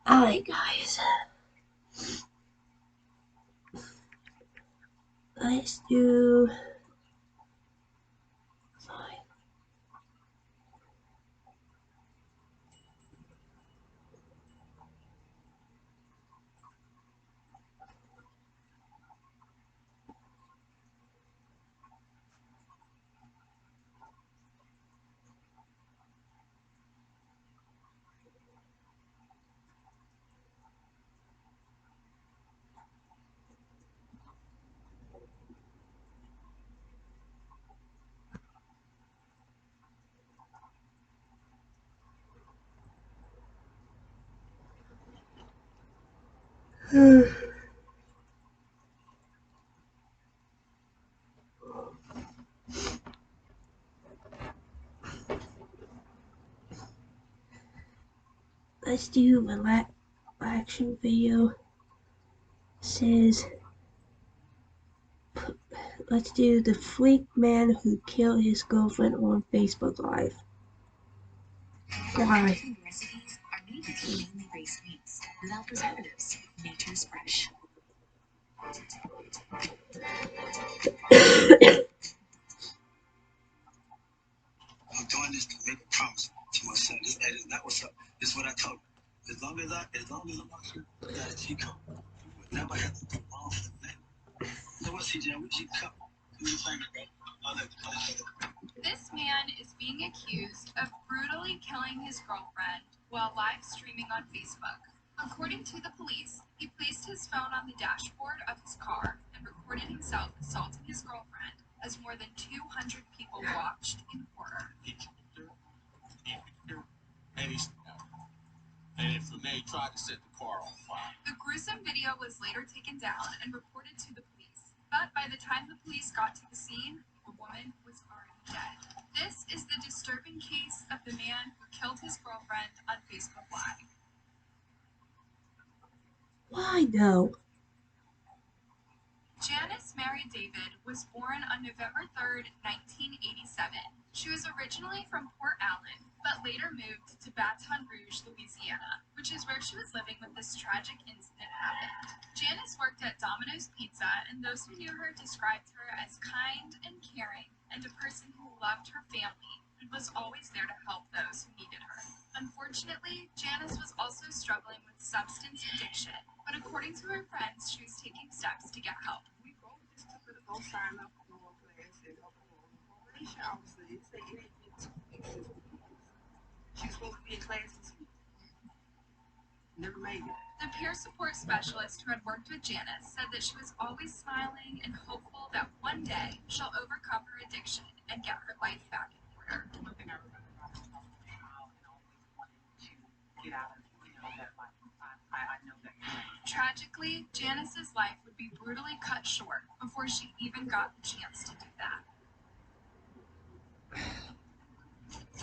Alright, guys. Let's do. Let's do a action video. Says, let's do the freak man who killed his girlfriend on Facebook Live. Why? Recipes are made with humanely raised meats without preservatives. Nature's fresh. I'm doing this to make a promise to my son. This is not what's up. This is what I told him. As long as I'm not sure that she come, would never have to do wrong for that. So what, CJ? What you come? This man is being accused of brutally killing his girlfriend while live streaming on Facebook. According to the police, he placed his phone on the dashboard of his car and recorded himself assaulting his girlfriend as more than 200 people watched in horror. And if they tried to set the car on fire. The gruesome video was later taken down and reported to the police, but by the time the police got to the scene, the woman was already dead. This is the disturbing case of the man who killed his girlfriend on Facebook Live. Why though? Janice Mary David was born on November 3rd, 1987. She was originally from Port Allen, but later moved to Baton Rouge, Louisiana, which is where she was living when this tragic incident happened. Janice worked at Domino's Pizza, and those who knew her described her as kind and caring, and a person who loved her family and was always there to help those who needed her. Unfortunately, Janice was also struggling with substance addiction, but according to her friends, she was taking steps to get help. We both just took her to go sign up for a class and her probation officer. It said it had been 2 weeks since she was supposed to be in class this week. Never made it. The peer support specialist who had worked with Janice said that she was always smiling and hopeful that one day she'll overcome her addiction and get her life back in order. One thing I remember about her, smile and always wanted to get out of that life. I know that. Tragically, Janice's life would be brutally cut short before she even got the chance to do that.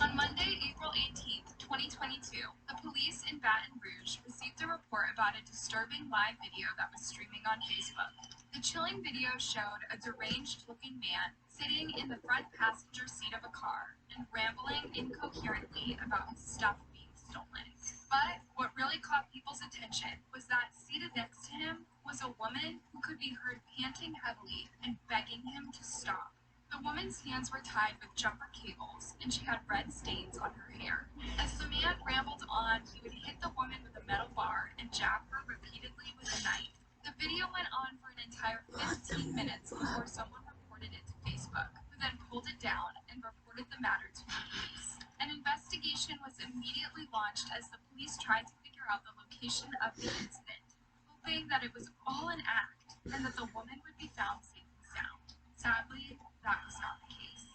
On Monday, April 18th, 2022, the police in Baton Rouge received a report about a disturbing live video that was streaming on Facebook. The chilling video showed a deranged-looking man sitting in the front passenger seat of a car and rambling incoherently about his stuff being stolen. But what really caught people's attention was that seated next to him was a woman who could be heard panting heavily and begging him to stop. The woman's hands were tied with jumper cables, and she had red stains on her hair. As the man rambled on, he would hit the woman with a metal bar and jab her repeatedly with a knife. The video went on for an entire 15 minutes before someone reported it to Facebook, who then pulled it down and reported the matter to the police. An investigation was immediately launched as the police tried to figure out the location of the incident, hoping that it was all an act and that the woman would be found safe and sound. Sadly, that was not the case.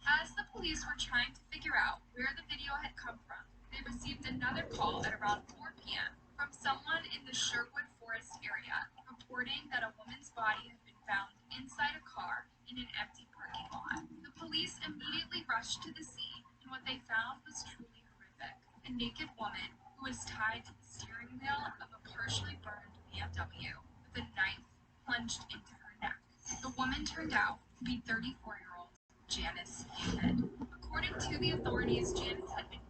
As the police were trying to figure out where the video had come from, they received another call at around 4 p.m. from someone in the Sherwood Forest area, reporting that a woman's body had been found inside a car in an empty parking lot. The police immediately rushed to the scene, and what they found was truly horrific. A naked woman who was tied to the steering wheel of a partially burned BMW with a knife plunged into her neck. The woman turned out to be 34-year-old Janice David. According to the authorities, Janice had been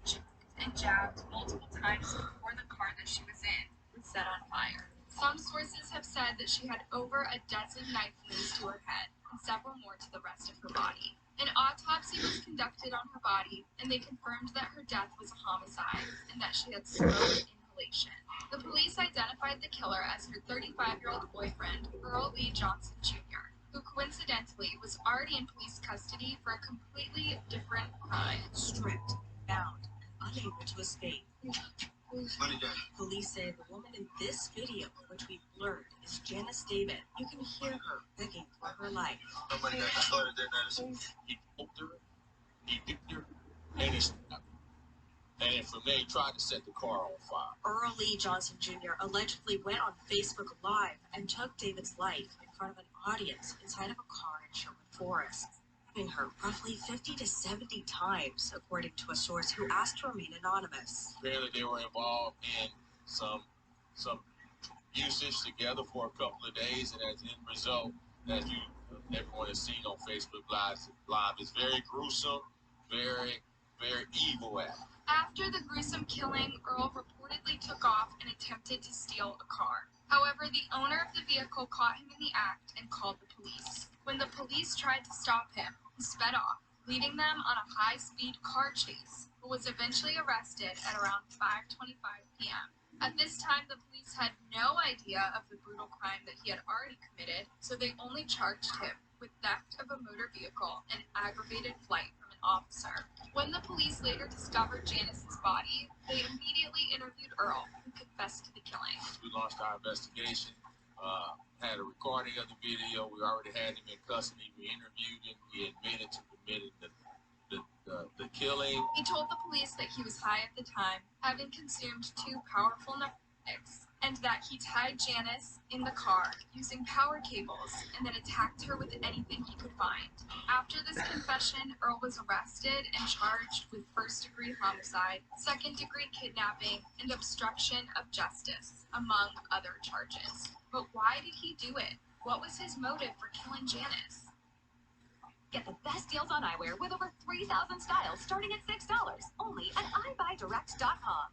choked and and jabbed multiple times before the car that she was in was set on fire. Some sources have said that she had over a dozen knife wounds to her head and several more to the rest of her body. An autopsy was conducted on her body, and they confirmed that her death was a homicide and that she had smoke inhalation. The police identified the killer as her 35-year-old boyfriend, Earl Lee Johnson Jr., who coincidentally was already in police custody for a completely different crime. Stripped, bound, and unable to escape. Money Daddy. Police say the woman in this video, which we blurred, is Janice David. You can hear her begging for her life. No Money Daddy. I started there, He poked her, he picked her, and then from there he tried to set the car on fire. Earl Lee Johnson Jr. allegedly went on Facebook Live and took David's life in front of an audience inside of a car in Sherwood Forest, hitting her roughly 50 to 70 times, according to a source who asked to remain anonymous. Apparently they were involved in some usage together for a couple of days, and as an end result, as everyone has seen on Facebook Live, it's very gruesome, very evil act. After the gruesome killing, Earl reportedly took off and attempted to steal a car. However, the owner of the vehicle caught him in the act and called the police. When the police tried to stop him, he sped off, leading them on a high-speed car chase, but was eventually arrested at around 5:25 p.m. At this time, the police had no idea of the brutal crime that he had already committed, so they only charged him with theft of a motor vehicle and aggravated flight from an officer. When the police later discovered Janice's body, they immediately interviewed Earl, who confessed to the killing. We launched our investigation, had a recording of the video. We already had him in custody. We interviewed him. He admitted to committing the killing. He told the police that he was high at the time, having consumed 2 powerful narcotics, and that he tied Janice in the car using power cables and then attacked her with anything he could find. After this confession, Earl was arrested and charged with first-degree homicide, second-degree kidnapping, and obstruction of justice, among other charges. But why did he do it? What was his motive for killing Janice? Get the best deals on eyewear with over 3,000 styles starting at $6, only at iBuyDirect.com.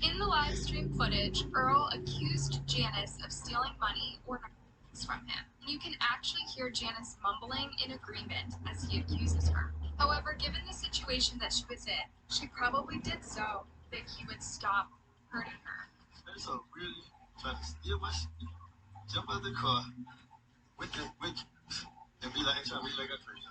In the live stream footage, Earl accused Janice of stealing money or narcotics from him. You can actually hear Janice mumbling in agreement as he accuses her. However, given the situation that she was in, she probably did so that he would stop hurting her. That's so really trying to steal my shit, jump out the car with and be like, trying to be like a crazy.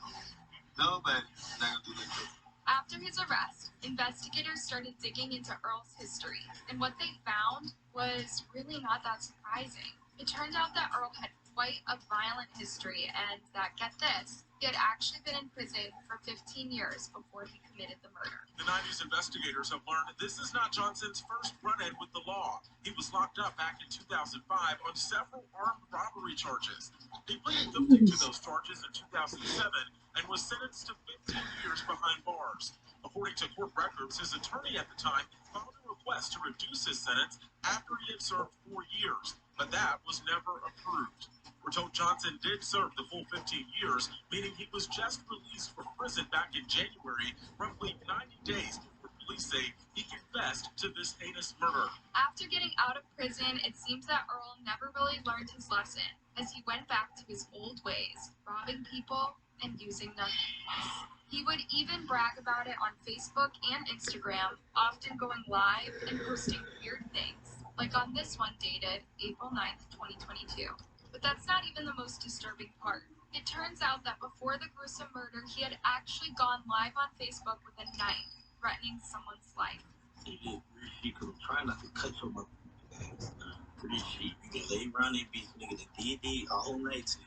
Nobody not gonna do that to. After his arrest, investigators started digging into Earl's history, and what they found was really not that surprising. It turned out that Earl had quite a violent history, and that, get this, he had actually been in prison for 15 years before he committed the murder. The 90s investigators have learned this is not Johnson's first run-in with the law. He was locked up back in 2005 on several armed robbery charges. He pleaded guilty to those charges in 2007 and was sentenced to 15 years behind bars. According to court records, his attorney at the time filed a request to reduce his sentence after he had served 4 years, but that was never approved. We're told Johnson did serve the full 15 years, meaning he was just released from prison back in January, roughly 90 days before police say he confessed to this heinous murder. After getting out of prison, it seems that Earl never really learned his lesson, as he went back to his old ways, robbing people and using narcotics. He would even brag about it on Facebook and Instagram, often going live and posting weird things, like on this one dated April 9th, 2022. But that's not even the most disturbing part. It turns out that before the gruesome murder, he had actually gone live on Facebook with a knife, threatening someone's life. She could try not to cut your motherfucking ass. Pretty shit. You can lay around and be nigga that did a whole night.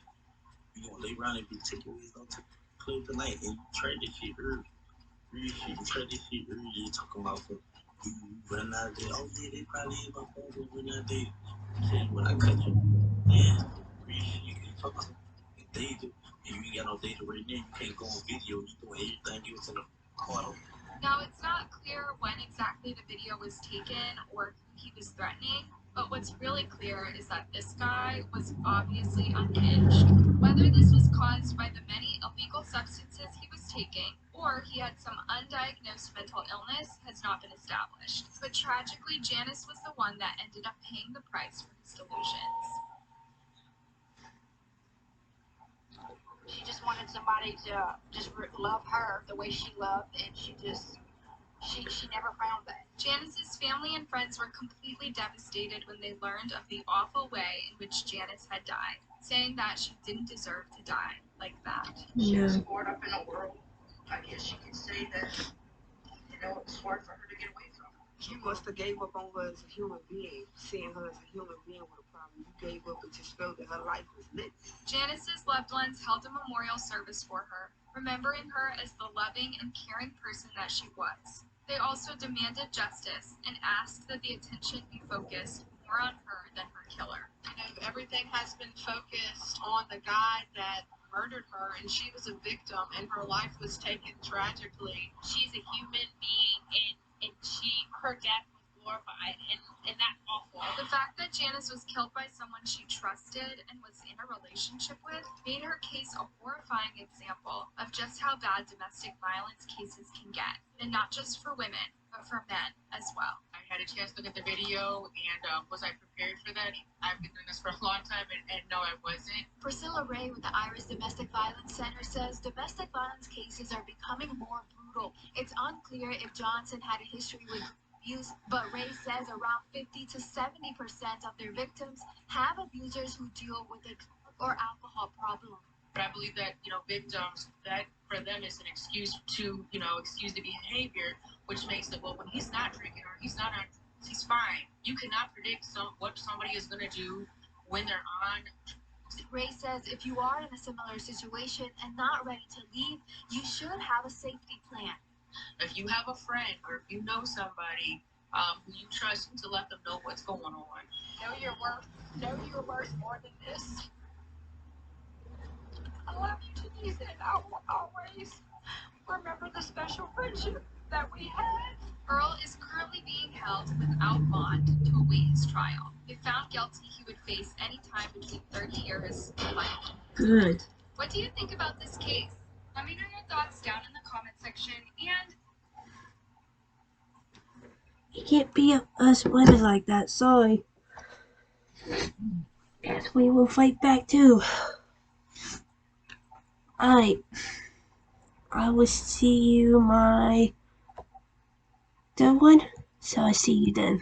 You gonna lay around and be taking ways on to play tonight and you try this shit early. Real shit, you try this shit early. You talking about for you run out there. Oh yeah, they probably in my phone when I did. Say when I cut you. Yeah, real shit, you can talk about data. And you ain't got no data right now. You can't go on video. You doing everything you was in the car. Now, it's not clear when exactly the video was taken or who he was threatening, but what's really clear is that this guy was obviously unhinged. Whether this was caused by the many illegal substances he was taking or he had some undiagnosed mental illness has not been established. But tragically, Janice was the one that ended up paying the price for his delusions. She just wanted somebody to just love her the way she loved, and she never found that. Janice's family and friends were completely devastated when they learned of the awful way in which Janice had died, saying that she didn't deserve to die like that. She was No. caught up in a world, I guess you could say that, it was hard for her to get away from. You must have gave up on her as a human being, seeing her as a human being with a problem. You gave up and just felt that her life was lit. Janice's loved ones held a memorial service for her, remembering her as the loving and caring person that she was. They also demanded justice and asked that the attention be focused more on her than her killer. Everything has been focused on the guy that murdered her, and she was a victim, and her life was taken tragically. She's a human being, and her death was glorified, and that's awful. The fact that Janice was killed by someone she trusted and was in a relationship with made her case a horrifying example of just how bad domestic violence cases can get, and not just for women, but for men as well. I had a chance to look at the video, and was I prepared for that? I've been doing this for a long time, and no, I wasn't. Priscilla Ray with the Iris Domestic Violence Center says domestic violence cases are becoming more brutal. It's unclear if Johnson had a history with abuse, but Ray says around 50 to 70% of their victims have abusers who deal with a drug or alcohol problem. But I believe that, victims, that for them is an excuse to, excuse the behavior, which makes it, well, when he's not drinking or he's not on, he's fine. You cannot predict what somebody is going to do when they're on. Ray says if you are in a similar situation and not ready to leave, you should have a safety plan. If you have a friend or if you know somebody who you trust, to let them know what's going on. Know your worth. Know your worth more than this. I love you, Denise, and I will always remember the special friendship that we had. Earl is currently being held without bond to await his trial. If found guilty, he would face any time between 30 years and life. Good. What do you think about this case? Let me know your thoughts down in the comment section, and You can't beat up us women like that, sorry. Yes, we will fight back too. Alright. I will see you my third one. So I see you then.